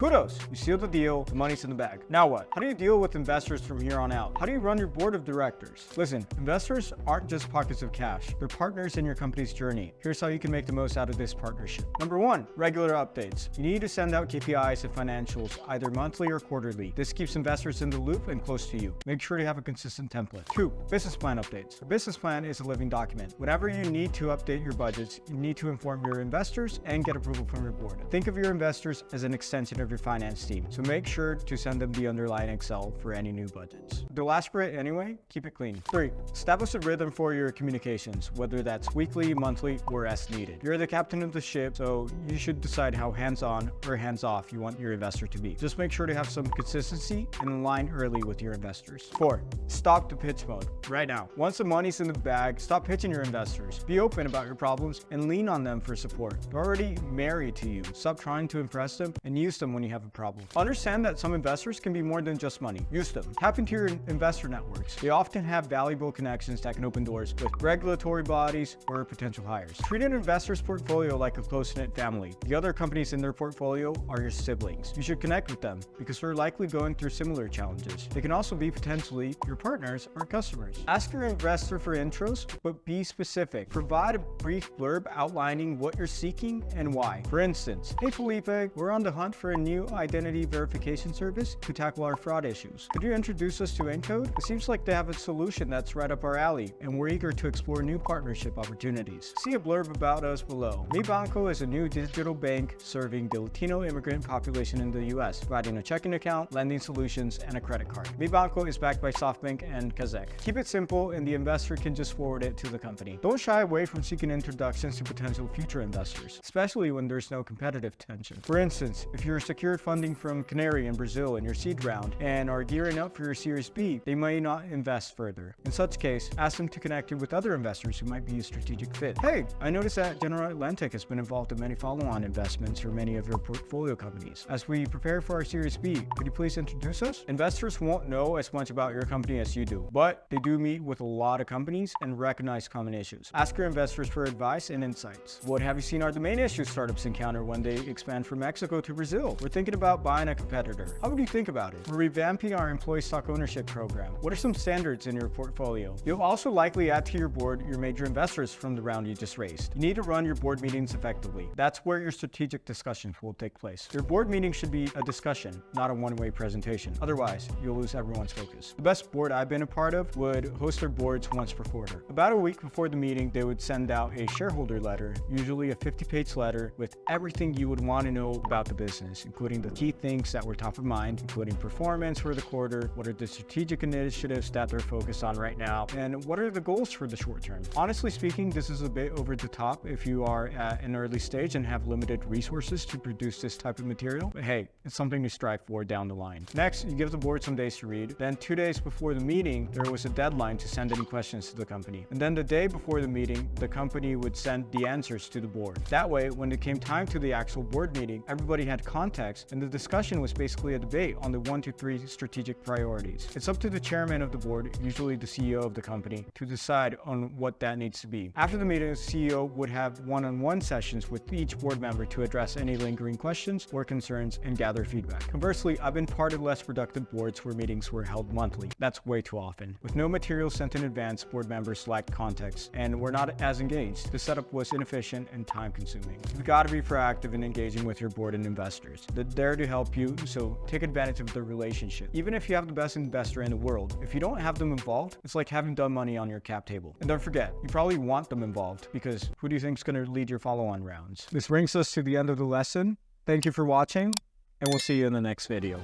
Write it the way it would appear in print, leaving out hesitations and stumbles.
Kudos, you sealed the deal, the money's in the bag. Now what? How do you deal with investors from here on out? How do you run your board of directors? Listen, investors aren't just pockets of cash. They're partners in your company's journey. Here's how you can make the most out of this partnership. Number one, regular updates. You need to send out KPIs and financials either monthly or quarterly. This keeps investors in the loop and close to you. Make sure to have a consistent template. Two, business plan updates. A business plan is a living document. Whenever you need to update your budgets, you need to inform your investors and get approval from your board. Think of your investors as an extension of your finance team, so make sure to send them the underlying Excel for any new budgets. The last bit anyway, keep it clean. 3, establish a rhythm for your communications, whether that's weekly, monthly, or as needed. You're the captain of the ship, so you should decide how hands-on or hands-off you want your investor to be. Just make sure to have some consistency and align early with your investors. 4, stop the pitch mode right now. Once the money's in the bag, stop pitching your investors. Be open about your problems and lean on them for support. They're already married to you. Stop trying to impress them and use them when you have a problem. Understand that some investors can be more than just money. Use them. Tap into your investor networks. They often have valuable connections that can open doors with regulatory bodies or potential hires. Treat an investor's portfolio like a close-knit family. The other companies in their portfolio are your siblings. You should connect with them because they're likely going through similar challenges. They can also be potentially your partners or customers. Ask your investor for intros, but be specific. Provide a brief blurb outlining what you're seeking and why. For instance, hey Felipe, we're on the hunt for a new identity verification service to tackle our fraud issues. Could you introduce us to Encode? It seems like they have a solution that's right up our alley, and we're eager to explore new partnership opportunities. See a blurb about us below. Mi Banco is a new digital bank serving the Latino immigrant population in the US, providing a checking account, lending solutions, and a credit card. Mi Banco is backed by SoftBank and Kazakh. Keep it simple, and the investor can just forward it to the company. Don't shy away from seeking introductions to potential future investors, especially when there's no competitive tension. For instance, if you're secured funding from Canary in Brazil in your seed round and are gearing up for your Series B, they may not invest further. In such case, ask them to connect you with other investors who might be a strategic fit. Hey, I noticed that General Atlantic has been involved in many follow-on investments for many of your portfolio companies. As we prepare for our Series B, could you please introduce us? Investors won't know as much about your company as you do, but they do meet with a lot of companies and recognize common issues. Ask your investors for advice and insights. What have you seen are the main issues startups encounter when they expand from Mexico to Brazil? We're thinking about buying a competitor. How would you think about it? We're revamping our employee stock ownership program. What are some standards in your portfolio? You'll also likely add to your board your major investors from the round you just raised. You need to run your board meetings effectively. That's where your strategic discussions will take place. Your board meeting should be a discussion, not a one-way presentation. Otherwise, you'll lose everyone's focus. The best board I've been a part of would host their boards once per quarter. About a week before the meeting, they would send out a shareholder letter, usually a 50-page letter with everything you would want to know about the business, including the key things that were top of mind, including performance for the quarter, what are the strategic initiatives that they're focused on right now, and what are the goals for the short term. Honestly speaking, this is a bit over the top if you are at an early stage and have limited resources to produce this type of material, but hey, it's something to strive for down the line. Next, you give the board some days to read. Then 2 days before the meeting, there was a deadline to send any questions to the company. And then the day before the meeting, the company would send the answers to the board. That way, when it came time to the actual board meeting, everybody had context, and the discussion was basically a debate on the 1 to 3 strategic priorities. It's up to the chairman of the board, usually the CEO of the company, to decide on what that needs to be. After the meeting, the CEO would have one-on-one sessions with each board member to address any lingering questions or concerns and gather feedback. Conversely, I've been part of less productive boards where meetings were held monthly. That's way too often. With no material sent in advance, board members lacked context and were not as engaged. The setup was inefficient and time-consuming. You've got to be proactive in engaging with your board and investors. They're there to help you, so take advantage of the relationship. Even if you have the best investor in the world, if you don't have them involved, it's like having dumb money on your cap table. And don't forget, you probably want them involved because who do you think is going to lead your follow-on rounds? This brings us to the end of the lesson. Thank you for watching, and we'll see you in the next video.